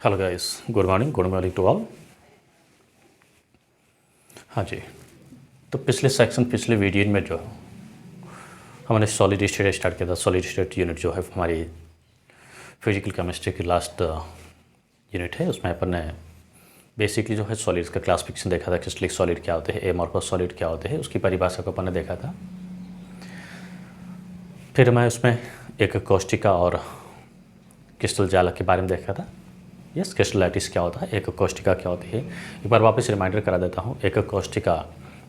Hello guys, good morning to all. हाँ जी, तो पिछले वीडियो में जो हमने सॉलिड स्टेट स्टार्ट किया था। सॉलिड स्टेट यूनिट जो है हमारी फिजिकल केमिस्ट्री की लास्ट यूनिट है। उसमें अपन ने बेसिकली जो है सॉलिड्स का क्लासिफिकेशन देखा था। क्रिस्टलिक सॉलिड क्या होते हैं, एमॉर्फस सॉलिड क्या होते हैं, उसकी परिभाषा को अपन ने देखा था। फिर मैं उसमें एक कोष्टिका और क्रिस्टल जालक के बारे में देखा था। यस, क्रिस्टलाइटिस क्या होता है, एक कोष्टिका क्या होती है। एक बार वापस रिमाइंडर करा देता हूँ। एक कोष्टिका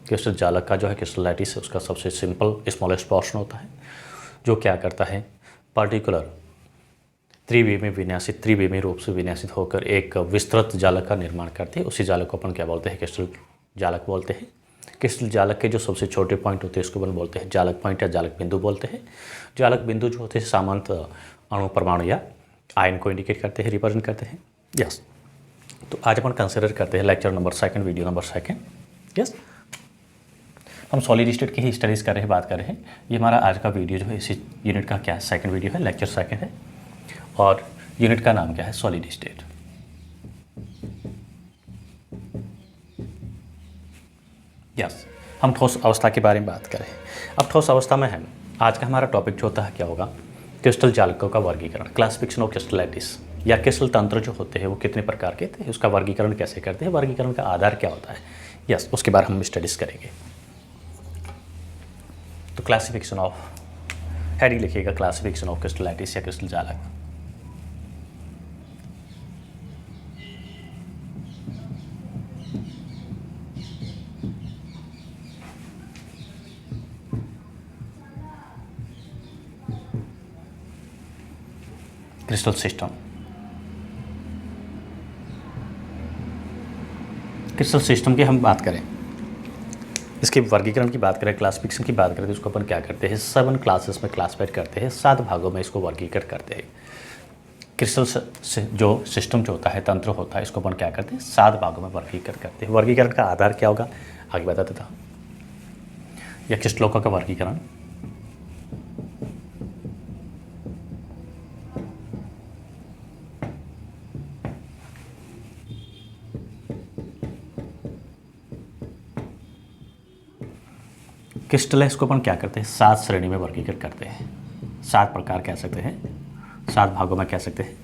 क्रिस्टल जालक का जो है क्रिस्टलाइटिस है, उसका सबसे सिंपल स्मॉलेस्ट पोर्शन होता है, जो क्या करता है, पर्टिकुलर त्रिविमी रूप से विन्यासित होकर एक विस्तृत जालक का निर्माण करते हैं। उसी जालक को अपन क्या बोलते हैं, क्रिस्टल जालक बोलते हैं। क्रिस्टल जालक के जो सबसे छोटे पॉइंट होते हैं उसको अपन बोलते हैं जालक पॉइंट या जालक बिंदु बोलते हैं। जालक बिंदु जो होते हैं सामान्य अणु परमाणु या आयन को इंडिकेट करते हैं, रिप्रेजेंट करते हैं। यस, तो आज अपन कंसिडर करते हैं lecture number 2, video number 2। Yes, हम सॉलिड स्टेट की ही स्टडीज़ कर रहे हैं, बात कर रहे हैं। ये हमारा आज का वीडियो जो है इसी यूनिट का क्या है, 2nd वीडियो है, लेक्चर 2 है। और यूनिट का नाम क्या है, सॉलिड स्टेट। यस, हम ठोस अवस्था के बारे में बात कर रहे हैं। अब ठोस अवस्था में है आज का हमारा टॉपिक जो होता है क्या होगा, क्रिस्टल जालकों का वर्गीकरण, क्लासिफिकेशन ऑफ क्रिस्टलाइटिस, या क्रिस्टल तंत्र जो होते हैं वो कितने प्रकार के थे, उसका वर्गीकरण कैसे करते हैं, वर्गीकरण का आधार क्या होता है। यस, उसके बारे में हम स्टडीज़ करेंगे। तो क्लासिफिकेशन ऑफ, हेडिंग लिखिएगा, क्लासिफिकेशन ऑफ क्रिस्टलाइटिस या क्रिस्टल जालक। क्रिस्टल सिस्टम, क्रिस्टल सिस्टम की हम बात करें, इसके वर्गीकरण की बात करें, क्लासिफिकेशन की बात करें, तो इसको अपन क्या करते हैं, 7 क्लासेस में क्लासिफाइड करते हैं, 7 भागों में इसको वर्गीकृत करते हैं। क्रिस्टल से जो सिस्टम जो होता है, तंत्र होता है, इसको अपन क्या करते हैं, 7 भागों में वर्गीकृत करते हैं। वर्गीकरण का आधार क्या होगा, आगे बता देता हूँ। या क्रिस्टलों का वर्गीकरण, क्रिस्टल है, इसको अपन क्या करते हैं, 7 श्रेणी में वर्गीकृत करते हैं। 7 प्रकार कह सकते हैं, 7 भागों में कह सकते हैं।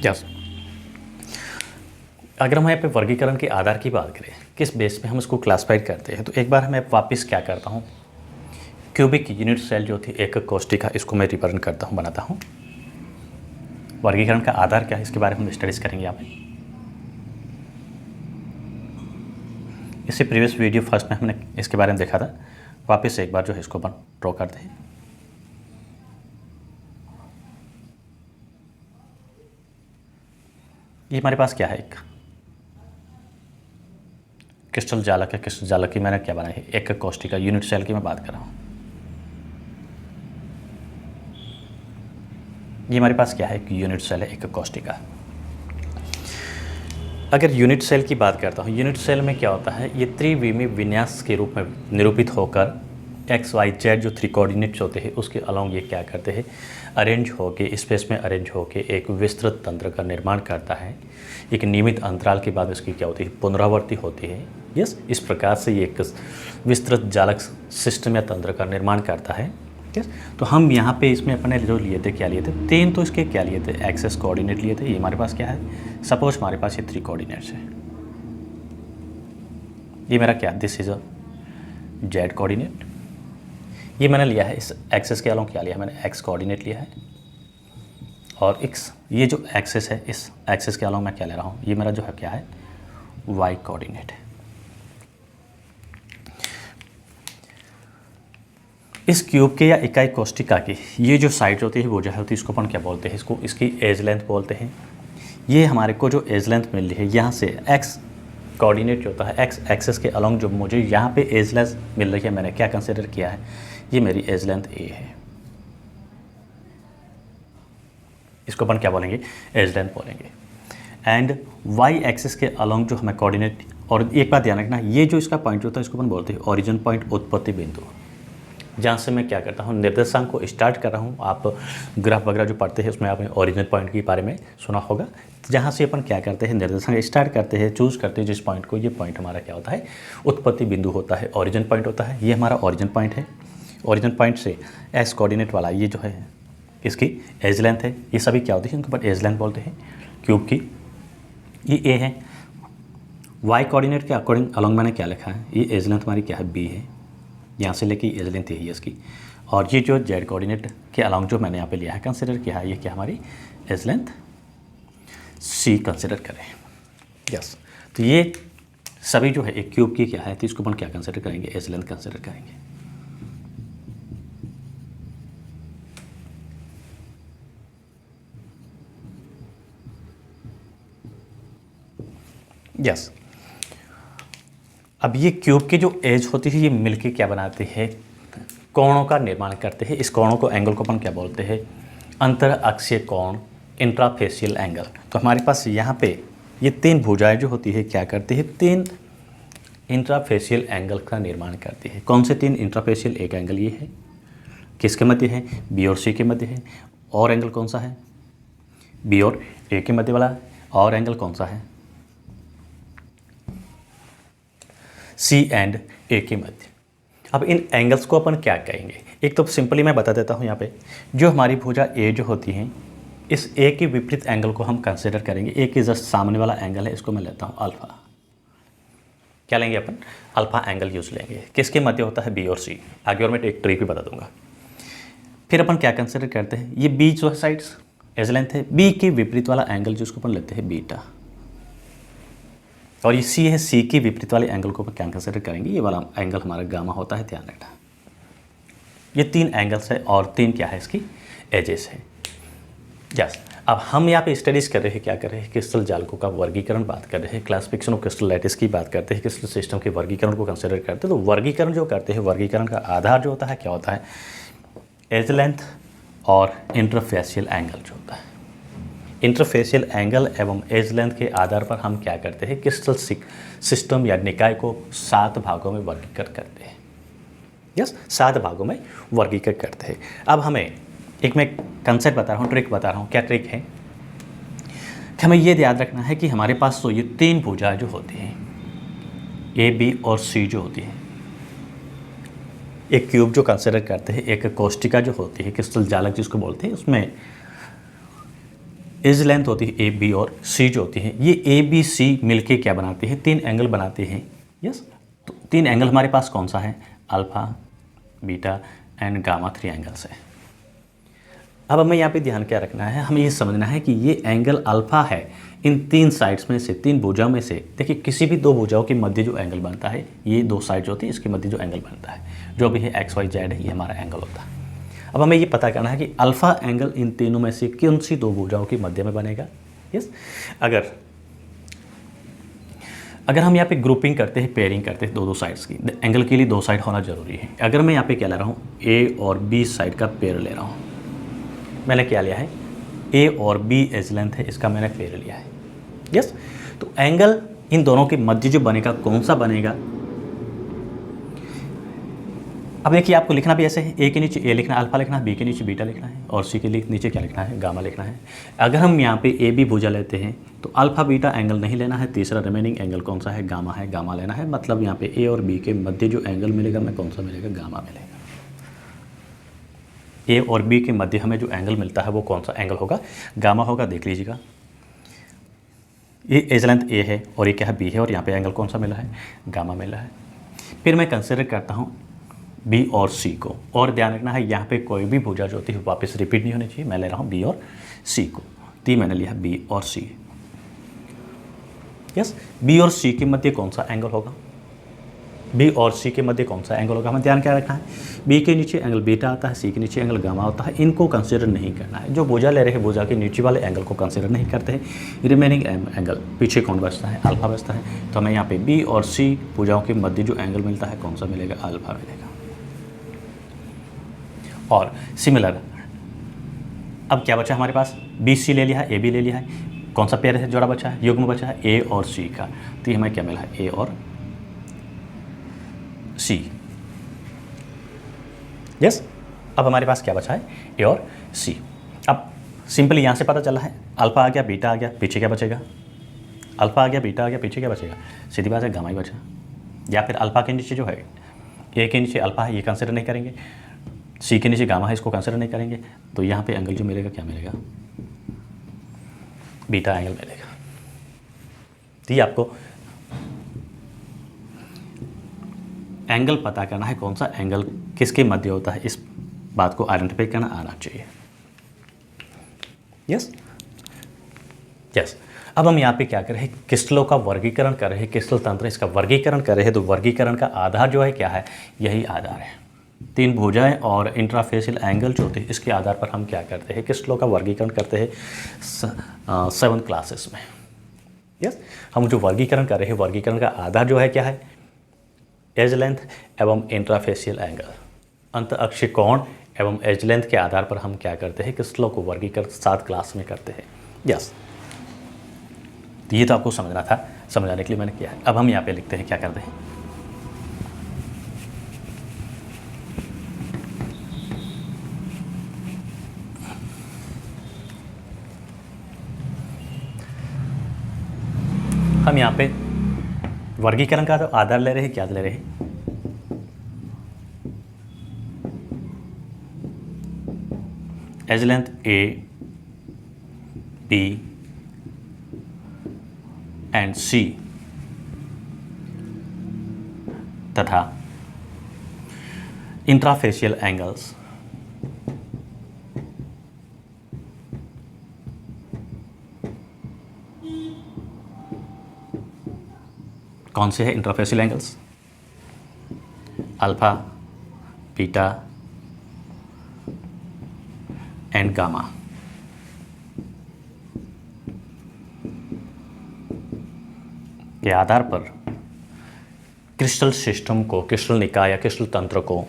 यस, अगर हम यहाँ पे वर्गीकरण के आधार की बात करें, किस बेस पे हम इसको क्लासिफाइड करते हैं, तो एक बार मैं वापस क्या करता हूँ, क्यूबिक यूनिट सेल जो थी एक कोष्टिका, इसको मैं रिप्रेजेंट करता हूँ, बनाता हूँ। वर्गीकरण का आधार क्या है, इसके बारे में हम स्टडीज़ करेंगे यहाँ पे। इससे प्रीवियस वीडियो फर्स्ट में हमने इसके बारे में देखा था। वापस से एक बार जो है इसको अपन ड्रॉ करते हैं। ये हमारे पास क्या है, एक क्रिस्टल जालक है। क्रिस्टल जालक की मैंने क्या बनाई है, एक कोष्टिका यूनिट सेल की मैं बात कर रहा हूँ। ये हमारे पास क्या है, एक यूनिट सेल है, एक कोष्टिका। अगर यूनिट सेल की बात करता हूँ, यूनिट सेल में क्या होता है, ये त्रिविमी विन्यास के रूप में निरूपित होकर एक्स वाई जेड जो 3 कोऑर्डिनेट्स होते हैं उसके अलोंग ये क्या करते हैं, अरेंज होके, स्पेस में अरेंज होके एक विस्तृत तंत्र का निर्माण करता है। एक नियमित अंतराल के बाद इसकी क्या होती है, पुनरावृत्ति होती है। यस, इस प्रकार से ये एक विस्तृत जालक सिस्टम या तंत्र का निर्माण करता है। यस, तो हम यहाँ पे इसमें अपने जो लिए थे, क्या लिए थे, 3 तो इसके क्या लिए थे, एक्सेस कोऑर्डिनेट लिए थे। ये हमारे पास क्या है, सपोज हमारे पास ये 3 कोऑर्डिनेट्स है। ये मेरा क्या, this is a Z coordinate. ये मैंने लिया है, इस एक्सेस के अलोंग क्या लिया है मैंने, एक्स कोऑर्डिनेट लिया है। और एक्स, ये जो एक्सेस है, इस एक्सेस के अलोंग मैं क्या ले रहा हूँ, ये मेरा जो है क्या है, वाई कोऑर्डिनेट है। इस क्यूब के या इकाई कोष्टिका की ये जो साइड होती है वो जो है होती है, इसको अपन क्या बोलते हैं, इसको इसकी एज लेंथ बोलते हैं। ये हमारे को जो एज लेंथ मिल रही है, यहाँ से एक्स कोऑर्डिनेट जो होता है, एक्स एक्सेस के अलोंग जो मुझे यहाँ पे एज लेंथ मिल रही है, मैंने क्या कंसिडर किया है, ये मेरी एज लेंथ ए है। इसको अपन क्या बोलेंगे, एज लेंथ बोलेंगे। एंड वाई एक्सिस के अलॉन्ग जो हमें कोऑर्डिनेट, और एक बात ध्यान रखना, ये जो इसका पॉइंट होता है इसको अपन बोलते हैं ओरिजिन पॉइंट, उत्पत्ति बिंदु, जहाँ से मैं क्या करता हूँ निर्देशांक को स्टार्ट कर रहा हूँ। आप ग्राफ वगैरह जो पढ़ते हैं उसमें आपने ओरिजिन पॉइंट के बारे में सुना होगा, जहाँ से अपन क्या करते हैं निर्देशांक स्टार्ट करते हैं, चूज़ करते हैं जिस पॉइंट को, ये पॉइंट हमारा क्या होता है, उत्पत्ति बिंदु होता है, ओरिजिन पॉइंट होता है। ये हमारा ओरिजिन पॉइंट है। ओरिजिन पॉइंट से एस कोऑर्डिनेट वाला ये जो है इसकी एज लेंथ है। ये सभी क्या होती है, उनके ऊपर एज लेंथ बोलते हैं क्यूब की। ये ए है। वाई कोऑर्डिनेट के अकॉर्डिंग अलॉन्ग मैंने क्या लिखा है, ये एज लेंथ हमारी क्या है, बी है। यहाँ से लेके एज लेंथ यही है इसकी। और ये जो जेड कोऑर्डिनेट के अलॉन्ग जो मैंने यहाँ पे लिया है, कंसिडर किया है, ये क्या हमारी एज लेंथ सी कंसिडर करें। यस, तो ये सभी जो है एक क्यूब की क्या है, तो इसको अपन क्या कंसिडर करेंगे, एज लेंथ कंसिडर करेंगे। यस, अब ये क्यूब के जो एज होती है ये मिलके क्या बनाते हैं, कोणों का निर्माण करते हैं। इस कोणों को, एंगल को अपन क्या बोलते हैं, अंतर अक्षीय कोण, इंट्राफेशियल एंगल। तो हमारे पास यहाँ पे ये तीन भुजाएं जो होती है क्या करती है, तीन इंट्राफेशियल एंगल का निर्माण करती है। कौन से तीन इंट्राफेशियल, एक एंगल ये है, किसके मध्य है, बी और सी के मध्य है। और एंगल कौन सा है, बी और ए के मध्य वाला। और एंगल कौन सा है, सी एंड ए के मध्य। अब इन एंगल्स को अपन क्या कहेंगे, एक तो सिंपली मैं बता देता हूँ यहाँ पे, जो हमारी भुजा ए जो होती है, इस ए के विपरीत एंगल को हम कंसिडर करेंगे। ए के जस्ट सामने वाला एंगल है, इसको मैं लेता हूँ अल्फा। क्या लेंगे अपन, अल्फा एंगल यूज लेंगे। किसके मध्य होता है, बी और सी। आगे और मैं एक ट्रिक भी बता दूंगा। फिर अपन क्या कंसिडर करते हैं, ये बी जो है साइड्स एज लेंथ है, बी के विपरीत वाला एंगल जिसको अपन लेते हैं बीटा। और ये सी है, सी के विपरीत वाले एंगल को क्या कंसिडर करेंगे, ये वाला एंगल हमारा गामा होता है, ध्यान रखना। ये तीन एंगल्स है और तीन क्या है, इसकी एजेस है। यस, अब हम यहाँ पे स्टडीज कर रहे हैं, क्या कर रहे हैं, क्रिस्टल जालकों का वर्गीकरण बात कर रहे हैं, क्लासिफिकेशन ऑफ क्रिस्टल लैटिस की बात करते हैं, क्रिस्टल सिस्टम के वर्गीकरण को कंसिडर करते हैं। तो वर्गीकरण जो करते हैं, वर्गीकरण का आधार जो होता है क्या होता है, एज लेंथ और इंटरफेशियल एंगल जो होता है। इंटरफेशियल एंगल एवं एज लेंथ के आधार पर हम क्या करते हैं, क्रिस्टल सिस्टम या निकाय को 7 भागों में वर्गीकृत करते हैं। यस, 7 भागों में वर्गीकृत करते हैं। अब हमें एक मैं कंसेप्ट बता रहा हूँ, ट्रिक बता रहा हूँ। क्या ट्रिक है कि हमें ये याद रखना है कि हमारे पास तो ये तीन भुजाएं जो होती हैं, ए बी और सी जो होती है, एक क्यूब जो कंसिडर करते हैं, एक कोष्टिका जो होती है, क्रिस्टल जालक जिसको बोलते हैं, उसमें एज लेंथ होती है ए बी और सी जो होती है, ये ए बी सी मिलके क्या बनाती है, तीन एंगल बनाते हैं। यस, तो तीन एंगल हमारे पास कौन सा है, alpha, beta and gamma, 3 angles है। अब हमें यहाँ पे ध्यान क्या रखना है, हमें ये समझना है कि ये एंगल अल्फा है इन तीन साइड्स में से, तीन भुजाओं में से। देखिए किसी भी दो भुजाओं के मध्य जो एंगल बनता है, ये दो साइड्स होती है, इसके मध्य जो एंगल बनता है, जो भी है एक्स वाई जेड है, ये हमारा एंगल होता है। अब हमें ये पता करना है कि अल्फा एंगल इन तीनों में से कौन सी दो भुजाओं के मध्य में बनेगा। यस, अगर हम यहाँ पे ग्रुपिंग करते हैं, पेयरिंग करते हैं दो साइड्स की, एंगल के लिए 2 साइड होना जरूरी है। अगर मैं यहाँ पे क्या ले रहा हूँ, ए और बी साइड का पेयर ले रहा हूँ, मैंने क्या लिया है, ए और बी एज लेंथ है, इसका मैंने पेयर लिया है। यस, तो एंगल इन दोनों के मध्य जो बनेगा कौन सा बनेगा। अब देखिए आपको लिखना भी ऐसे है, ए के नीचे ए लिखना है, अल्फा लिखना है, बी के नीचे बीटा लिखना है, और सी के नीचे क्या लिखना है, गामा लिखना है। अगर हम यहाँ पे ए बी भुजा लेते हैं तो अल्फा बीटा एंगल नहीं लेना है, तीसरा रिमेनिंग एंगल कौन सा है, गामा है, गामा लेना है। मतलब यहाँ पे ए और बी के मध्य जो एंगल मिलेगा हमें कौन सा मिलेगा, गामा मिलेगा। ए और बी के मध्य हमें जो एंगल मिलता है वो कौन सा एंगल होगा, गामा होगा। देख लीजिएगा, ये एज लेंथ ए है और ये क्या है, बी है, और यहाँ पे एंगल कौन सा मिला है, गामा मिला है। फिर मैं कंसिडर करता हूँ बी और सी को, और ध्यान रखना है यहाँ पे कोई भी भुजा जो होती है वापस रिपीट नहीं होनी चाहिए। मैं ले रहा हूँ बी और सी को, तो मैंने लिया बी और सी। यस, बी और सी के मध्य कौन सा एंगल होगा, बी और सी के मध्य कौन सा एंगल होगा, हमें ध्यान क्या रखना है, बी के नीचे एंगल बीटा आता है, सी के नीचे एंगल गामा होता है। इनको कंसिडर नहीं करना है। जो भुजा ले रहे हैं भुजा के नीचे वाले एंगल को कंसिडर नहीं करते हैं। रिमेनिंग एंगल पीछे कौन बचता है, अल्फा बचता है। तो हमें यहाँ पे बी और सी भुजाओं के मध्य जो एंगल मिलता है कौन सा मिलेगा, अल्फा मिलेगा। और सिमिलर अब क्या बचा हमारे पास, बी सी ले लिया है, ए बी ले लिया है, कौन सा पेयर है जोड़ा बचा है, युग्म बचा है ए और सी का। तो ये हमें क्या मिला है, ए और सी। यस, अब हमारे पास क्या बचा है, ए और सी। अब सिंपली यहाँ से पता चला है, अल्फा आ गया, बीटा आ गया, पीछे क्या बचेगा, अल्फा आ गया, बीटा आ गया, पीछे क्या बचेगा, सीधी बात है गामा ही बचा। या फिर अल्फा के नीचे जो है, ए के नीचे अल्फा है, ये कंसिडर नहीं करेंगे, सी के नीचे गामा है, इसको कंसिडर नहीं करेंगे, तो यहाँ पे एंगल जो मिलेगा क्या मिलेगा, बीटा एंगल मिलेगा। तो ये आपको एंगल पता करना है, कौन सा एंगल किसके मध्य होता है, इस बात को आइडेंटिफाई करना आना चाहिए। Yes yes. अब हम यहाँ पे क्या कर रहे हैं, क्रिस्टलों का वर्गीकरण कर रहे हैं, क्रिस्टल तंत्र इसका वर्गीकरण कर रहे हैं। तो वर्गीकरण का आधार जो है क्या है, यही आधार है, तीन भुजाएं और इंट्राफेशियल एंगल जो होते हैं, इसके आधार पर हम क्या करते हैं, क्रिस्टलों का वर्गीकरण करते हैं 7 क्लासेस में। यस, हम जो वर्गीकरण कर रहे हैं, वर्गीकरण का आधार जो है क्या है, एज लेंथ एवं इंट्राफेशियल एंगल, अंत अक्षीय कोण एवं एज लेंथ के आधार पर हम क्या करते हैं, क्रिस्टलों को वर्गीकरण 7 क्लास में करते हैं। यस, तो ये तो आपको समझना था, समझाने के लिए मैंने किया है। अब हम यहाँ पे लिखते हैं, क्या करते हैं, हम यहाँ पे वर्गीकरण का तो आधार ले रहे हैं, क्या ले रहे हैं, edge length A B and C तथा इंट्राफेशियल एंगल्स कौन से हैं, interfacial angles alpha, beta and gamma. के आधार पर क्रिस्टल सिस्टम को, क्रिस्टल निकाय या क्रिस्टल तंत्र को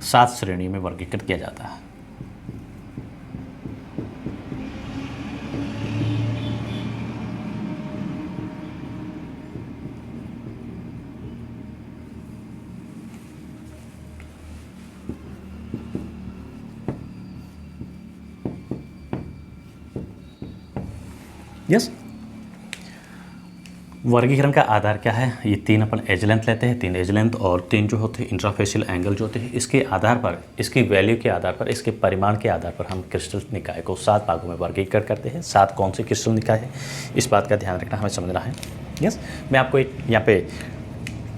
सात श्रेणी में वर्गीकृत किया जाता है। यस, वर्गीकरण का आधार क्या है, ये 3 अपन एज लेंथ लेते हैं, 3 एज लेंथ और 3 जो होते हैं इंट्राफेशियल एंगल जो होते हैं, इसके आधार पर, इसकी वैल्यू के आधार पर, इसके परिमाण के आधार पर हम क्रिस्टल निकाय को 7 भागों में वर्गीकृत करते हैं। 7 कौन से क्रिस्टल निकाय है, इस बात का ध्यान रखना, हमें समझना है। यस, मैं आपको एक यहाँ पे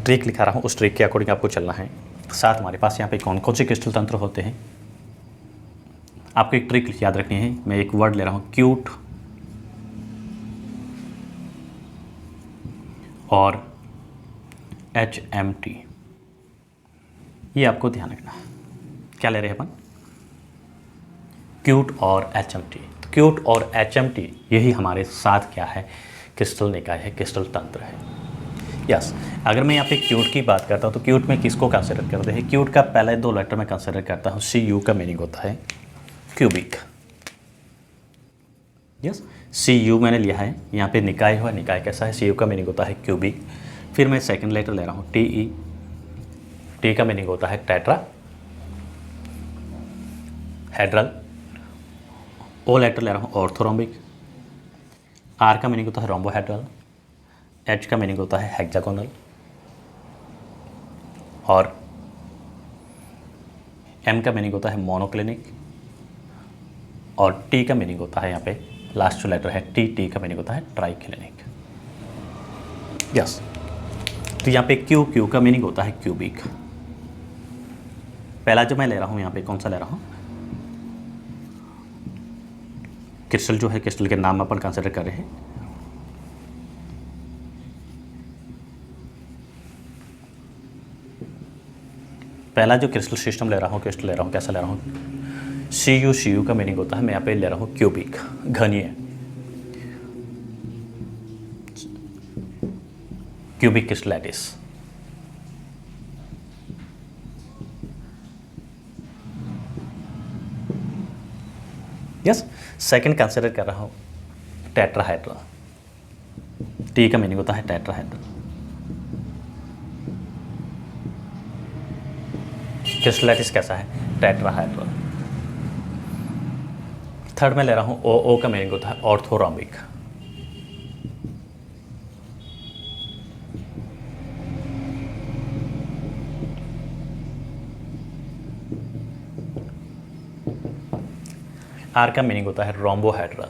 ट्रिक लिखा रहा हूँ, उस ट्रिक के अकॉर्डिंग आपको चलना है। 7 हमारे पास यहाँ पे कौन कौन से क्रिस्टल तंत्र होते हैं, आपको एक ट्रिक याद रखनी है। मैं एक वर्ड ले रहा हूँ, क्यूट और HMT, ये आपको ध्यान रखना है। क्या ले रहे हैं अपन, क्यूट और HMT। तो क्यूट और HMT यही हमारे साथ क्या है, क्रिस्टल निकाय है, क्रिस्टल तंत्र है। यस, अगर मैं यहाँ पे क्यूट की बात करता हूँ तो क्यूट में किसको कंसिडर करते हैं, क्यूट का पहले 2 लेटर में कंसिडर करता हूँ, CU का मीनिंग होता है क्यूबिक। यस, CU मैंने लिया है, यहाँ पे निकाय हुआ, निकाय कैसा है, CU का मीनिंग होता है क्यूबिक। फिर मैं सेकंड लेटर ले रहा हूँ TE, T का मीनिंग होता है टेट्रा हेड्रल। O लेटर ले रहा हूँ ऑर्थोरोम्बिक। R का मीनिंग होता है रोम्बोहेड्रल। H का मीनिंग होता है हेक्सागोनल। और M का मीनिंग होता है मोनोक्लिनिक। और T का मीनिंग होता है, यहाँ पे लास्ट जो लेटर है T का मीनिंग होता है ट्राइक्लिनिक। यस, तो यहाँ पे क्यू का मीनिंग होता है क्यूबिक। पहला जो मैं ले रहा हूँ यहाँ पे कौन सा ले रहा हूँ, क्रिस्टल जो है, क्रिस्टल के नाम अपन कंसिडर कर रहे हैं। पहला जो क्रिस्टल सिस्टम ले रहा हूँ, क्रिस्टल ले रहा हूँ, कैसा ले रहा हूँ, CU का मीनिंग होता है, मैं यहाँ पे ले रहा हूँ क्यूबिक, घनीय। Cubic crystal lattice. Yes, second consider कर रहा हूँ टेट्राहेड्रा। टी का मीनिंग होता है टेट्राहेड्रा। क्रिस्टल लैटिस कैसा है? टेट्राहेड्रा। थर्ड में ले रहा हूँ ओ का मीनिंग होता है ऑर्थोरोम्बिक। आर का मीनिंग होता है rhombohedra.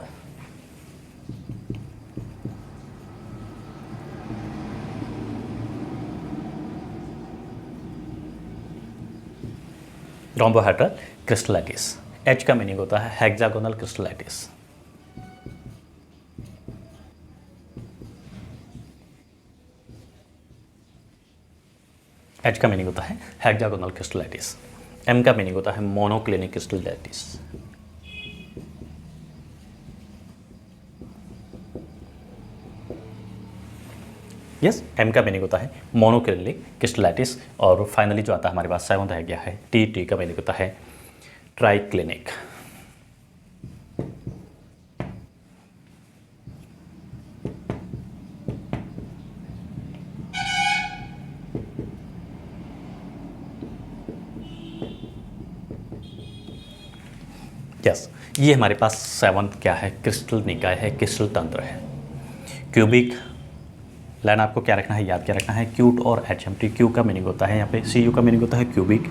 Rhombohedra crystal lattice. H का मीनिंग होता है हेक्सागोनल क्रिस्टल लैटिस। एच का मीनिंग होता है हेक्सागोनल क्रिस्टल लैटिस। एम का मीनिंग होता है monoclinic crystal lattice. Yes, M का मीनिंग होता है मोनोक्लिनिक क्रिस्टल लैटिस। और फाइनली जो आता है हमारे पास सेवंथ रह गया है टी का मीनिंग होता है ट्राइक्लिनिक। यस, ये हमारे पास सेवंथ क्या है? क्रिस्टल निकाय है, क्रिस्टल तंत्र है। क्यूबिक लाइन आपको क्या रखना है, याद क्या रखना है? क्यूट और एचएमटी। क्यू का मीनिंग होता है यहाँ पे सीयू का मीनिंग होता है क्यूबिक।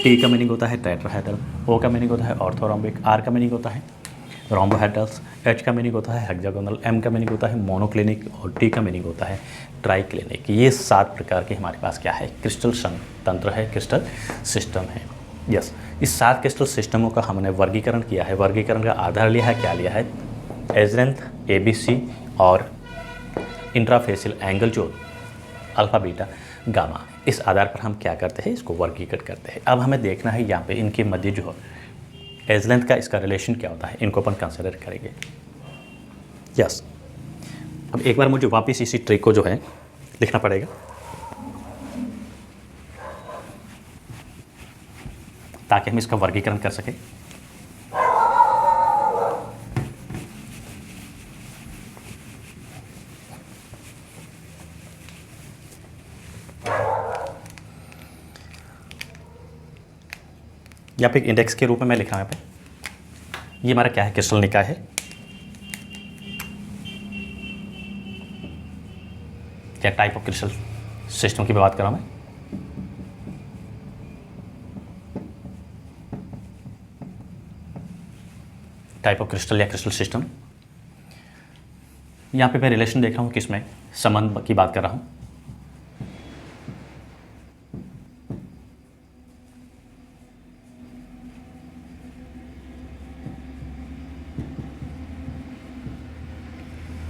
टी का मीनिंग होता है टेट्राहेड्रल। ओ का मीनिंग होता है ऑर्थोरोम्बिक। आर का मीनिंग होता है रोम्बोहेड्रल्स। एच का मीनिंग होता है हेक्सागोनल। एम का मीनिंग होता है मोनोक्लिनिक। और टी का मीनिंग होता है ट्राइक्लिनिक। ये 7 प्रकार के हमारे पास क्या है? क्रिस्टल तंत्र है, क्रिस्टल सिस्टम है। यस, इस 7 क्रिस्टल सिस्टमों का हमने वर्गीकरण किया है। वर्गीकरण का आधार लिया है, क्या लिया है? एजरेंथ, ABC और इंट्राफेसियल एंगल जो अल्फा बीटा गामा। इस आधार पर हम क्या करते हैं? इसको वर्गीकृत करते हैं। अब हमें देखना है यहाँ पे इनके मध्य जो एजलेंथ का इसका रिलेशन क्या होता है, इनको अपन कंसिडर करेंगे। यस, अब एक बार मुझे वापस इसी ट्रिक को जो है लिखना पड़ेगा ताकि हम इसका वर्गीकरण कर सकें। यहाँ पे एक इंडेक्स के रूप में मैं लिख रहा हूँ। यहाँ पे ये हमारा क्या है? क्रिस्टल निकाय है। क्या टाइप ऑफ क्रिस्टल सिस्टम की बात कर रहा हूँ मैं? टाइप ऑफ क्रिस्टल या क्रिस्टल सिस्टम। यहाँ पे मैं रिलेशन देख रहा हूँ, किसमें? संबंध की बात कर रहा हूँ।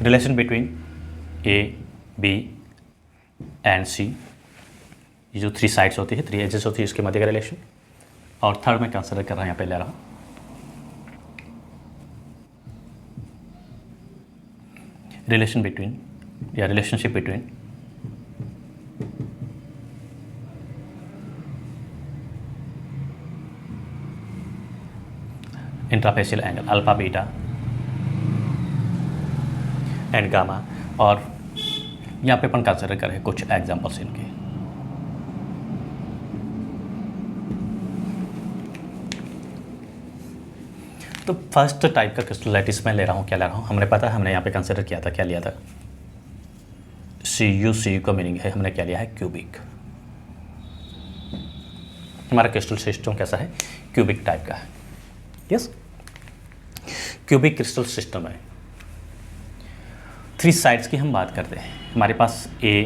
Relation between A, B and C. ये जो 3 साइड्स होती है, 3 एजेस होती है, इसके मध्य का रिलेशन। और थर्ड में कंसिडर कर रहा हूँ, यहाँ पे ले रहा हूँ रिलेशन बिटवीन या relationship between interfacial angle alpha beta and gamma. और यहाँ पे अपन कंसिडर करें कुछ एग्जांपल्स इनके। तो फर्स्ट टाइप का क्रिस्टल लैटिस मैं ले रहा हूँ, क्या ले रहा हूँ? हमने पता है, हमने यहाँ पे कंसिडर किया था, क्या लिया था? सी यू का मीनिंग है, हमने क्या लिया है? क्यूबिक। हमारा क्रिस्टल सिस्टम कैसा है? क्यूबिक टाइप का है। यस, क्यूबिक क्रिस्टल सिस्टम है। 3 साइड्स की हम बात करते हैं। हमारे पास ए,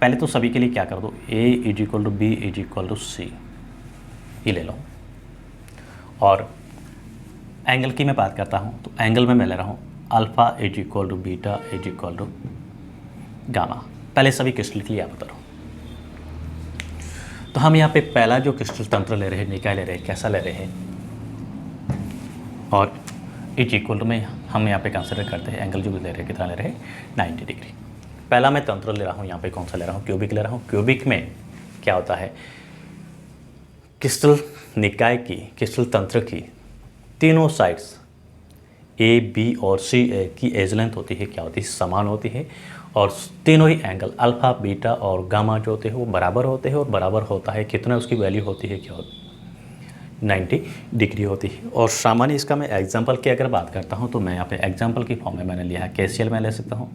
पहले तो सभी के लिए क्या कर दो, A = B = C, ये ले लो। और एंगल की मैं बात करता हूँ, तो एंगल में मैं ले रहा हूँ अल्फ़ा = बीटा = गामा। पहले सभी क्रिस्टल के लिए आप बता रहा हूँ। तो हम यहाँ पे पहला जो क्रिस्टल तंत्र ले रहे हैं, निकाय ले रहे हैं, कैसा ले रहे हैं? और = में हम यहाँ पे कंसिडर करते हैं एंगल जो ले रहे हैं, कितना ले रहे हैं? 90 डिग्री। पहला मैं तंत्र ले रहा हूँ, यहाँ पे कौन सा ले रहा हूँ, क्यूबिक ले रहा हूँ। क्यूबिक में क्या होता है, क्रिस्टल निकाय की, क्रिस्टल तंत्र की तीनों साइड्स ए, बी और सी की एज लेंथ होती है, क्या होती है, समान होती है। और तीनों ही एंगल अल्फ़ा, बीटा और गामा जो होते हैं वो बराबर होते हैं। और बराबर होता है कितना, उसकी वैल्यू होती है क्या होती है, 90 डिग्री होती है। और सामान्य इसका मैं एग्जांपल की अगर बात करता हूँ तो मैं यहाँ पे एग्जांपल की फॉर्म में मैंने लिया है, KCl मैं ले सकता हूँ,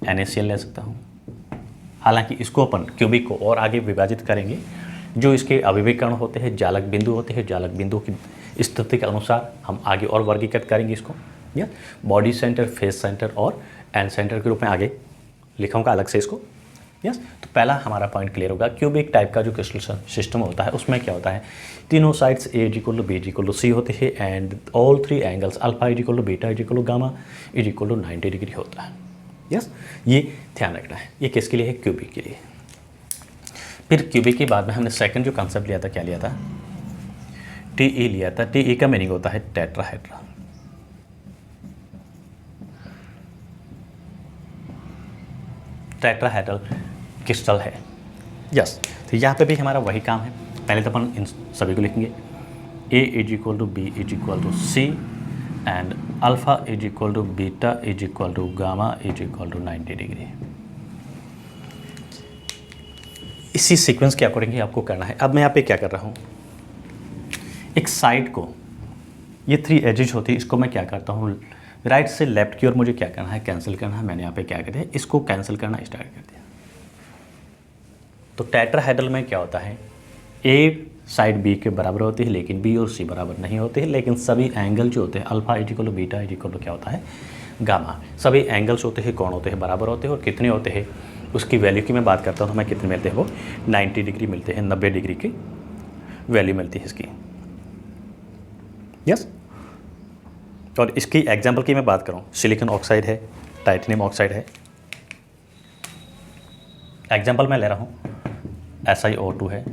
NaCl ले सकता हूँ। हालांकि इसको अपन क्यूबिक को और आगे विभाजित करेंगे, जो इसके अभिविकर्ण होते हैं, जालक बिंदु होते हैं, जालक बिंदु की स्थिति के अनुसार हम आगे और वर्गीकृत करेंगे इसको, या बॉडी सेंटर, फेस सेंटर और एंड सेंटर के रूप में आगे लिखाऊंगा अलग से इसको। यस, तो पहला हमारा पॉइंट क्लियर होगा। क्यूबिक टाइप का जो क्रिस्टल सिस्टम होता है उसमें क्या होता है, तीनों साइड्स A = B = C होते हैं and all three angles alpha = beta = gamma = 90 degree होता है। यस, ये ध्यान रखना है। ये किसके लिए है, क्यूबिक के लिए। फिर क्यूबिक के बाद में हमने सेकंड जो कॉन्सेप्ट लिया था, क्या लिया था, TE लिया था। TE का मीनिंग होता है टेट्राहेड्रल। टेट्राहेड्रल क्रिस्टल है। यस, तो यहाँ पे भी हमारा वही काम है। पहले तो अपन इन सभी को लिखेंगे, A = B = C and alpha beta gamma = 90 degree. इसी सीक्वेंस के अकॉर्डिंग ही आपको करना है। अब मैं यहाँ पे क्या कर रहा हूँ, एक साइड को, ये 3 एजेस होती है, इसको मैं क्या करता हूँ, राइट से लेफ्ट की ओर मुझे क्या करना है, कैंसिल करना है। मैंने यहाँ पे क्या कर दिया, इसको कैंसिल करना स्टार्ट कर दिया। तो टेट्राहेड्रल में क्या होता है, A साइड B के बराबर होती है लेकिन B और C बराबर नहीं होते हैं, लेकिन सभी एंगल जो होते हैं अल्फ़ा = बीटा = क्या होता है, गामा, सभी एंगल्स होते हैं, कौन होते हैं, बराबर होते हैं। और कितने होते हैं, उसकी वैल्यू की मैं बात करता हूँ तो मैं कितने मिलते हैं, वो 90 डिग्री मिलते हैं, 90 डिग्री की वैल्यू मिलती है इसकी। यस, और इसकी एग्जांपल की मैं बात करूँ, सिलिकॉन ऑक्साइड है, टाइटेनियम ऑक्साइड है। एग्जांपल मैं ले रहा हूँ, SiO2 है,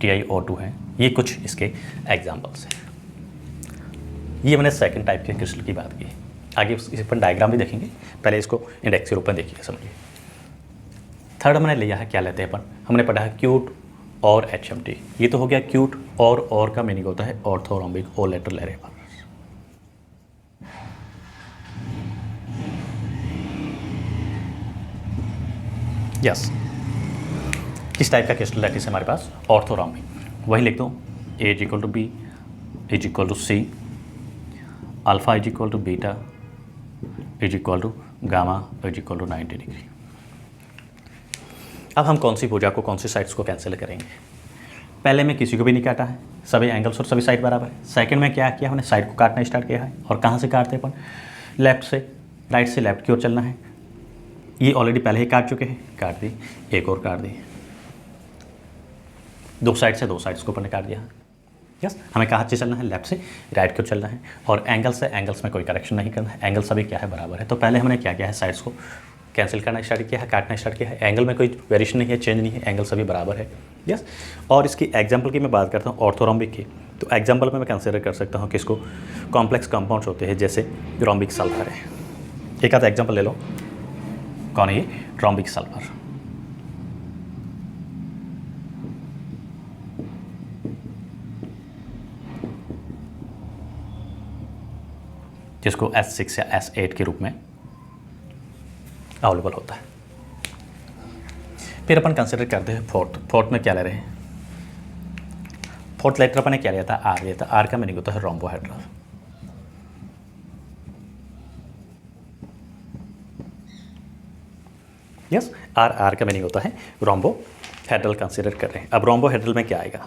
TiO2 है। ये कुछ इसके एग्जांपल्स हैं। ये मैंने सेकंड टाइप के क्रिस्टल की बात की। आगे इस पर डायग्राम भी देखेंगे, पहले इसको इंडेक्स के रूप में देखिए, समझिए। थर्ड मैंने लिया है, क्या लेते हैं अपन, हमने पढ़ा है क्यूट और HMT। ये तो हो गया क्यूट, और का मीनिंग होता है ऑर्थोरोम्बिक ओ लेटर लेरेबल। यस, किस टाइप का क्रिस्टल लैटिस है हमारे पास, ऑर्थोरोम्बिक। वही लिख दो, A = B = C, alpha = beta gamma = 90 degree. अब हम कौन सी भुजा को, कौन सी साइड्स को कैंसिल करेंगे। पहले में किसी को भी नहीं काटा है, सभी एंगल्स और सभी साइड बराबर है। सेकंड में क्या किया, हमने साइड को काटना स्टार्ट किया है। और कहाँ से काटते हैं अपन, लेफ्ट से, राइट से लेफ्ट की ओर चलना है। ये ऑलरेडी पहले ही काट चुके हैं, काट दी, एक और काट दी, दो साइड से दो साइड्स को अपन ने काट दिया। यस, हमें कहाँ से चलना है, लेफ्ट से राइट की ओर चलना है। और एंगल से एंगल्स में कोई करेक्शन नहीं करना है, एंगल सभी क्या है, बराबर है। तो पहले हमने क्या किया है, साइड्स को कैंसिल करना स्टार्ट किया है, काटना स्टार्ट किया है। एंगल में कोई वेरिएशन नहीं है, चेंज नहीं है, एंगल सभी बराबर है। यस, और इसकी एग्जांपल की मैं बात करता हूँ ऑर्थोरोम्बिक की, तो एग्जांपल में मैं कंसिडर कर सकता हूँ किसको, कॉम्प्लेक्स कंपाउंड्स होते हैं, जैसे रोम्बिक सल्फर है। एक आधा एग्जांपल ले लो, कौन है ये, रोम्बिक सल्फर। जिसको S6 या S8 के रूप में अवेलेबल होता है। फिर अपन कंसिडर करते हैं फोर्थ में क्या ले रहे हैं, फोर्थ लेटर अपन ने क्या लिया था, R लिया था। R का मीनिंग होता है रोम्बोहेड्रल। यस, R का मीनिंग होता है रोम्बोहेड्रल कंसिडर कर रहे हैं। अब रोम्बोहेड्रल में क्या आएगा,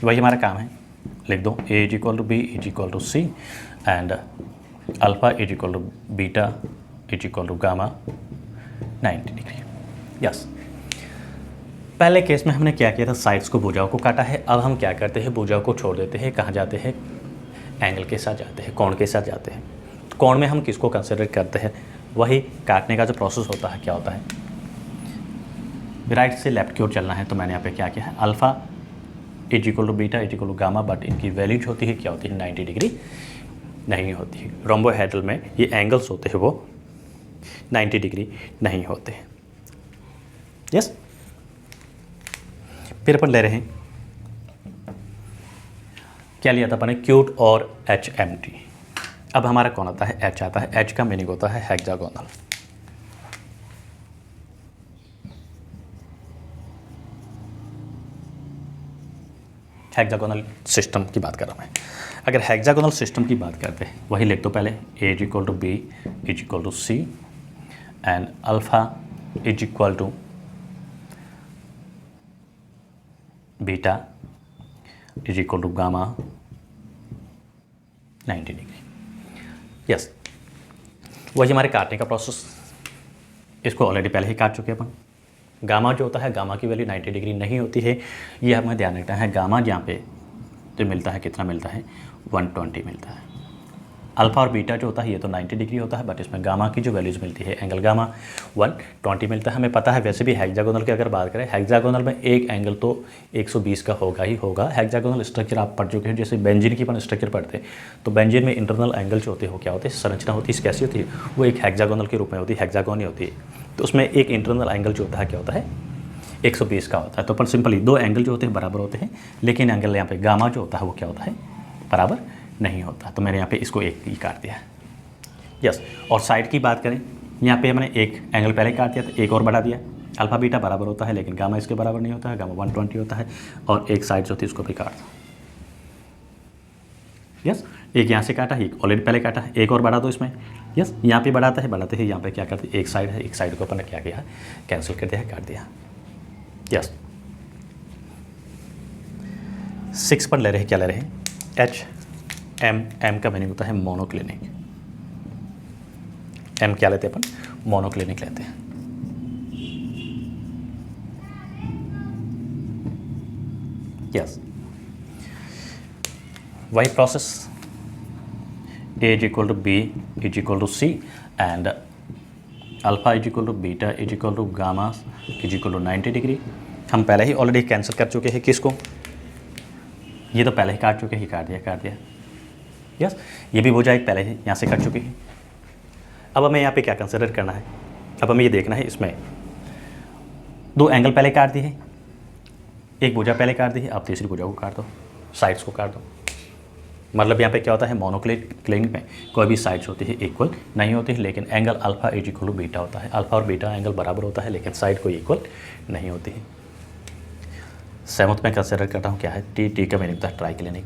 वही हमारा काम है, लिख दो A = B = C and alpha beta gamma 90 degree. Yes, पहले केस में हमने क्या किया था, साइड्स को, भुजाओं को काटा है। अब हम क्या करते हैं, भुजाओं को छोड़ देते हैं, कहाँ जाते हैं, एंगल के साथ जाते हैं, कोण के साथ जाते हैं। कोण में हम किसको कंसिडर करते हैं, वही काटने का जो प्रोसेस होता है, क्या होता है, राइट से लेफ्ट की ओर चलना है। तो मैंने यहाँ पे क्या किया है, अल्फ़ा = बीटा गामा, बट इनकी वैल्यूज होती है क्या होती है, 90 डिग्री नहीं होती है। रोम्बोहेड्रल में ये एंगल्स होते हैं वो 90 डिग्री नहीं होते हैं। यस, फिर अपन ले रहे हैं, क्या लिया था अपन ने, क्यूट और HMT। अब हमारा कौन आता है, H आता है। H का मीनिंग होता है हेक्सागोनल। हेक्सागोनल सिस्टम की बात कर रहा हूँ मैं। अगर हेक्सागोनल सिस्टम की बात करते हैं, वही लिख दो पहले, A = B = C and alpha = beta = gamma 90 degree. Yes, वही हमारे काटने का प्रोसेस, इसको ऑलरेडी पहले ही काट चुके हैं अपन। गामा जो होता है, गामा की वैल्यू 90 डिग्री नहीं होती है, ये हमें ध्यान रखना है। गामा यहाँ पे जो मिलता है, कितना मिलता है, 120 मिलता है। अल्फा और बीटा जो होता है ये तो 90 डिग्री होता है, बट इसमें गामा की जो वैल्यूज़ मिलती है, एंगल गामा 120 मिलता है। हमें पता है वैसे भी हेक्सागोनल की अगर बात करें, हेक्सागोनल में एक एंगल तो 120 का होगा ही होगा। हेक्सागोनल स्ट्रक्चर आप पढ़ चुके हैं, जैसे बेंजीन की अपन स्ट्रक्चर पढ़ते हैं, तो बेंजीन में इंटरनल एंगल जो होते हैं वो क्या होते हैं, संरचना होती है, कैसी होती है, वो एक हेक्सागोनल के रूप में होती है, हेक्सागोन ही होती है। तो उसमें एक इंटरनल एंगल जो होता है क्या होता है, 120 का होता है। तो अपन सिंपली दो एंगल जो होते हैं बराबर होते हैं, लेकिन एंगल यहाँ पे गामा जो होता है वो क्या होता है, बराबर नहीं होता। तो मैंने यहाँ पे इसको एक ही काट दिया। यस, और साइड की बात करें, यहाँ पे हमने एक एंगल पहले काट दिया था, एक और बढ़ा दिया। अल्फा बीटा बराबर होता है, लेकिन गामा इसके बराबर नहीं होता है, गामा 120 होता है। और एक साइड जो थी उसको भी काट दो। यस, एक यहाँ से काटा, एक ऑलरेडी पहले काटा, एक और बढ़ा दो इसमें। यस, यहाँ पे बढ़ाता है, बढ़ाते ही यहाँ पे क्या करते हैं, एक साइड है, एक साइड को अपन ने क्या किया, कैंसिल कर दिया, काट दिया। यस, 6 पर ले रहे हैं, क्या ले रहे हैं, HM का मीनिंग होता है मोनोक्लिनिक। M क्या लेते हैं अपन, मोनोक्लिनिक लेते हैं। यस, वही process, A = B = C and alpha = beta = gamma = 90 degree. हम पहले ही ऑलरेडी कैंसिल कर चुके हैं किसको, ये तो पहले ही काट चुके हैं, काट दिया। यस, ये भी हो जाए, पहले ही यहाँ से कट चुके हैं। अब हमें यहाँ पे क्या कंसिडर करना है, अब हमें ये देखना है, इसमें दो एंगल पहले काट दिए, एक भुजा पहले काट दी है, अब तीसरी भुजा को काट दो, साइड्स को काट दो। मतलब यहाँ पे क्या होता है, मोनोक्लिनिक में कोई भी साइड्स होती है इक्वल नहीं होती है, लेकिन एंगल अल्फा = बीटा होता है। अल्फा और बीटा एंगल बराबर होता है, लेकिन साइड कोई इक्वल नहीं होती है। 7th में कंसिडर करता हूँ क्या है, टी का मीनिंग होता है triclinic.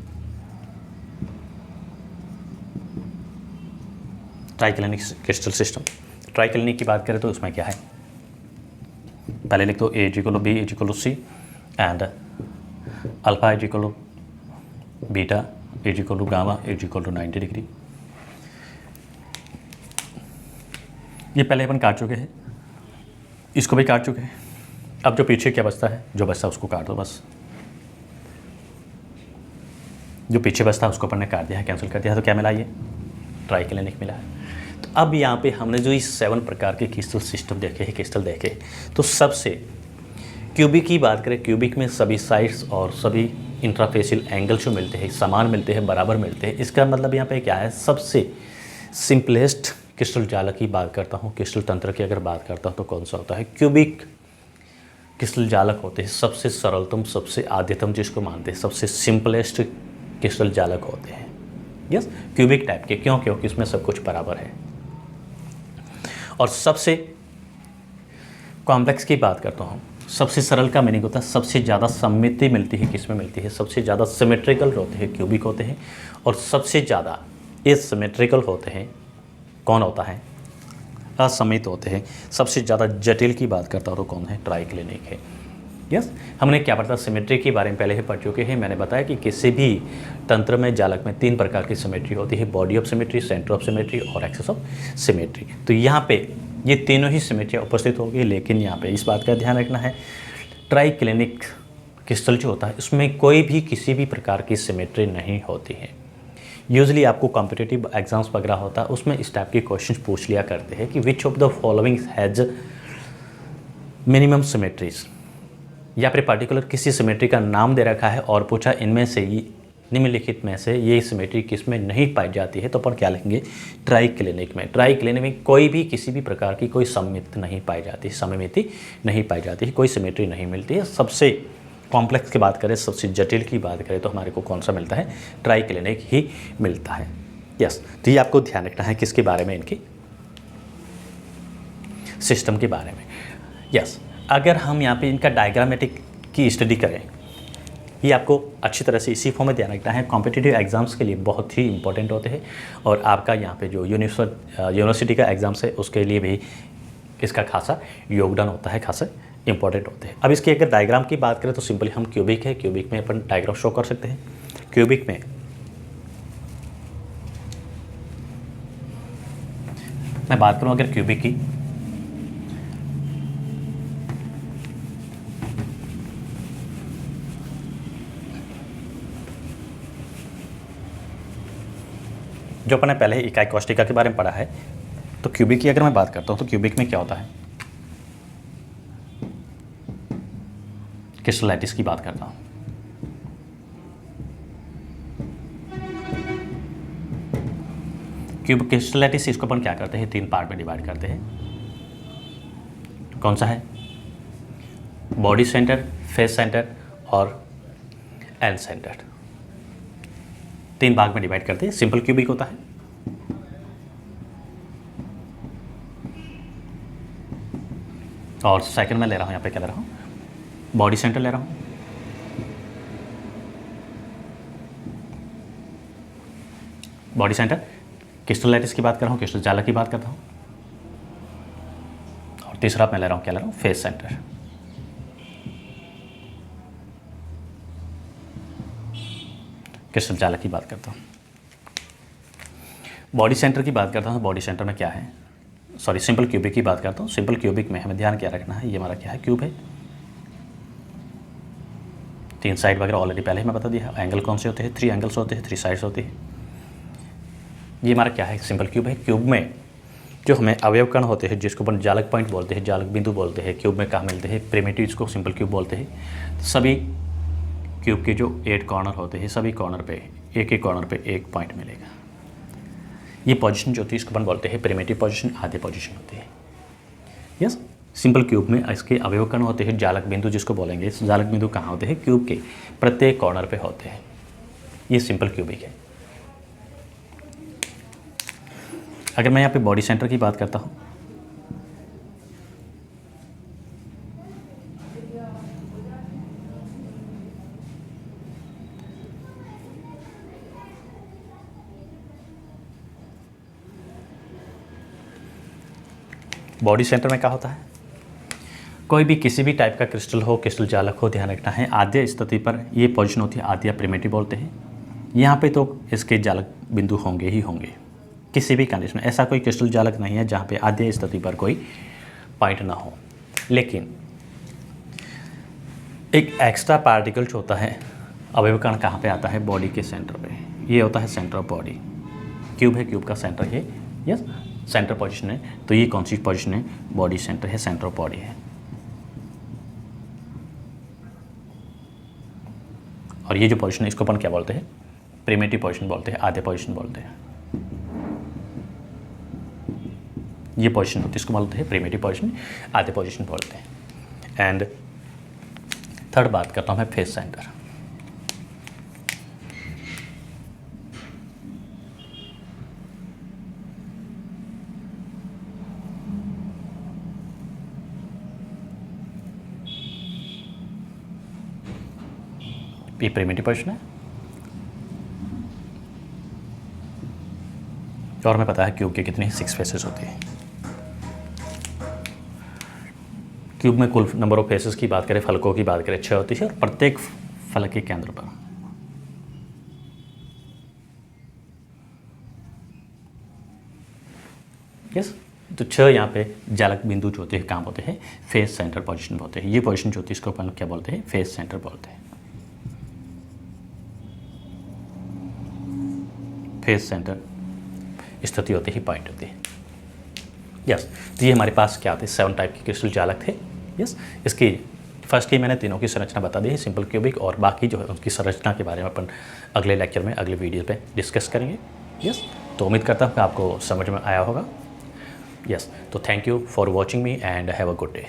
Triclinic crystal system, triclinic की बात करें तो उसमें क्या है, पहले लिख दो A = B = C and alpha = beta = gamma = 90 degree. ये पहले अपन काट चुके हैं, इसको भी काट चुके हैं। अब जो पीछे क्या बचता है, जो बचता है उसको काट दो बस। जो पीछे बचता है उसको अपन ने काट दिया है, कैंसिल कर दिया है, तो क्या मिला, ये ट्राइक्लिनिक मिला है। तो अब यहाँ पे हमने जो इस 7 प्रकार के क्रिस्टल सिस्टम देखे हैं, क्रिस्टल देखे, तो सबसे क्यूबिक की बात करें, क्यूबिक में सभी साइड्स और सभी इंट्राफेशियल एंगल जो मिलते हैं समान मिलते हैं, बराबर मिलते हैं। इसका मतलब यहाँ पे क्या है, सबसे सिंपलेस्ट क्रिस्टल जालक की बात करता हूँ, क्रिस्टल तंत्र की अगर बात करता हूँ तो कौन सा होता है, क्यूबिक क्रिस्टल जालक होते हैं। सबसे सरलतम, सबसे आद्यतम जिसको मानते हैं, सबसे सिंपलेस्ट क्रिस्टल जालक होते हैं। यस, क्यूबिक टाइप के, क्यों, क्योंकि इसमें सब कुछ बराबर है। और सबसे कॉम्प्लेक्स की बात करता हूँ, सबसे सरल का मीनिंग होता है सबसे ज़्यादा सममिति मिलती है, किसमें मिलती है, सबसे ज़्यादा सिमेट्रिकल होते हैं, क्यूबिक होते हैं। और सबसे ज़्यादा एसिमेट्रिकल होते हैं, कौन होता है, असममित होते हैं। सबसे ज़्यादा जटिल की बात करता हूँ तो कौन है, ट्राइक्लिनिक है। यस, हमने क्या पढ़ा, सिमेट्री के बारे में पहले ही पढ़ चुके हैं। मैंने बताया कि किसी भी तंत्र में, जालक में 3 प्रकार की सिमेट्री होती है, body of symmetry, centre of symmetry और एक्सेस ऑफ सिमेट्री। तो यहाँ पे ये तीनों ही सिमेट्रियाँ उपस्थित होगी, लेकिन यहाँ पे इस बात का ध्यान रखना है, ट्राइक्लिनिक क्रिस्टल जो होता है उसमें कोई भी किसी भी प्रकार की सिमेट्री नहीं होती है। यूजली आपको कॉम्पिटिटिव एग्जाम्स वगैरह होता है, उसमें इस टाइप के क्वेश्चन पूछ लिया करते हैं कि which of the following has minimum symmetries, या फिर पर्टिकुलर किसी सिमेट्री का नाम दे रखा है और पूछा इनमें से ही निम्नलिखित में से ये सिमेट्री किस में नहीं पाई जाती है, तो अपन क्या लिखेंगे, ट्राइक्लिनिक में। ट्राइक्लिनिक में कोई भी किसी भी प्रकार की कोई सममिति नहीं पाई जाती, सममिति नहीं पाई जाती है, कोई सिमेट्री नहीं मिलती है। सबसे कॉम्प्लेक्स की बात करें, सबसे जटिल की बात करें तो हमारे को कौन सा मिलता है, ट्राइक्लिनिक ही मिलता है। यस, तो ये आपको ध्यान रखना है किसके बारे में, इनकी सिस्टम के बारे में। यस, अगर हम यहाँ पे इनका डायग्रामेटिक की स्टडी करें, ये आपको अच्छी तरह से इसी फॉर्म में ध्यान रखना है। कॉम्पिटिटिव एग्जाम्स के लिए बहुत ही इंपॉर्टेंट होते हैं और आपका यहाँ पे जो यूनिवर्सिटी का एग्ज़ाम्स है उसके लिए भी इसका खासा योगदान होता है, खासा इंपॉर्टेंट होते हैं। अब इसकी अगर डायग्राम की बात करें तो सिंपली हम क्यूबिक है, क्यूबिक में अपन डायग्राम शो कर सकते हैं। क्यूबिक में मैं बात करूँ अगर क्यूबिक की, जो अपन ने पहले इकाई कोष्टिका के बारे में पढ़ा है, तो क्यूबिक की अगर मैं बात करता हूँ तो क्यूबिक में क्या होता है, क्रिस्टलाइटिस की बात करता हूँ। क्यूब क्रिस्टलाइटिस, इसको अपन क्या करते हैं, 3 पार्ट में डिवाइड करते हैं। कौन सा है, बॉडी सेंटर, फेस सेंटर और एंड सेंटर, 3 भाग में डिवाइड करते हैं। सिंपल क्यूबिक होता है, और सेकंड में ले रहा हूँ, यहाँ पे क्या ले रहा हूँ, बॉडी सेंटर ले रहा हूँ। बॉडी सेंटर, क्रिस्टलाइटिस की बात कर रहा हूँ, क्रिस्टल जालक की बात करता हूँ, और तीसरा मैं ले रहा हूँ, क्या ले रहा हूँ, फेस सेंटर। क्रिस्टल जालक की बात करता हूँ। बॉडी सेंटर की बात करता हूँ, बॉडी सेंटर में क्या है, सॉरी सिंपल क्यूबिक की बात करता हूँ। सिंपल क्यूबिक में हमें ध्यान क्या रखना है, ये हमारा क्या है, क्यूब है, 3 साइड वगैरह ऑलरेडी पहले ही मैं बता दिया। एंगल कौन से होते हैं, 3 एंगल्स होते हैं, 3 साइड्स होती है। ये हमारा क्या है, सिंपल क्यूब है। क्यूब में जो हमें अवयव कण होते हैं, जिसको अपन जालक पॉइंट बोलते हैं, जालक बिंदु बोलते हैं, क्यूब में कहाँ मिलते हैं, प्रिमिटिव्स को सिंपल क्यूब बोलते हैं। सभी क्यूब के जो 8 कॉर्नर होते हैं, सभी कॉर्नर पे एक कॉर्नर पे एक पॉइंट मिलेगा। ये पोजीशन जो होती है इसको अपन बोलते हैं प्रिमिटिव पोजीशन, आधे पोजीशन होती है। यस, सिंपल क्यूब में इसके अवयव कण होते हैं, जालक बिंदु जिसको बोलेंगे। जालक बिंदु कहाँ होते हैं, क्यूब के प्रत्येक कॉर्नर पे होते हैं। ये सिंपल क्यूबिक है। अगर मैं यहाँ पे बॉडी सेंटर की बात करता हूँ, बॉडी सेंटर में क्या होता है, कोई भी किसी भी टाइप का क्रिस्टल हो, क्रिस्टल जालक हो, ध्यान रखना है आद्य स्थिति पर ये पोजीशन होती है, आद्य प्रिमिटिव बोलते हैं। यहाँ पे तो इसके जालक बिंदु होंगे ही होंगे किसी भी कंडीशन में। ऐसा कोई क्रिस्टल जालक नहीं है जहाँ पे आद्य स्थिति पर कोई पॉइंट ना हो। लेकिन एक एक्स्ट्रा पार्टिकल जो होता है, अवयव कण कहाँ पे आता है, बॉडी के सेंटर पे। ये होता है सेंटर ऑफ बॉडी। क्यूब है, क्यूब का सेंटर ये, यस सेंटर पोजीशन है। तो ये कौन सी पोजीशन है, बॉडी सेंटर है, सेंटर ऑफ बॉडी है। और ये जो पोजीशन है इसको अपन क्या बोलते हैं, प्रिमिटिव पोजीशन बोलते हैं, आधे पोजीशन बोलते हैं। ये पोजीशन होती है, इसको बोलते हैं प्रिमिटिव पोजीशन, आधे पोजीशन बोलते हैं। एंड थर्ड बात करता हूँ मैं फेस सेंटर। ये प्रिमिटिव पोजीशन है, और हमें पता है क्यूब के कितने 6 फेसेस होते हैं। क्यूब में कुल नंबर ऑफ फेसेस की बात करें, फलकों की बात करें, 6 होती है, और प्रत्येक फलक के केंद्र पर यस तो 6 यहाँ पे जालक बिंदु जो होते हैं काम होते हैं, फेस सेंटर पोजीशन होते हैं। ये पोजीशन जो होती है इसको अपन क्या बोलते हैं, फेस सेंटर बोलते हैं। फेस सेंटर स्थिति होती है, पॉइंट होती है। यस, तो ये हमारे पास क्या होते हैं, 7 टाइप के क्रिस्टल जालक थे। यस, इसकी फर्स्ट की मैंने तीनों की संरचना बता दी है, सिंपल क्यूबिक, और बाकी जो है उनकी संरचना के बारे में अपन अगले लेक्चर में, अगले वीडियो पे डिस्कस करेंगे। यस, तो उम्मीद करता हूँ कि आपको समझ में आया होगा। यस, तो thank you for watching me and have a good day.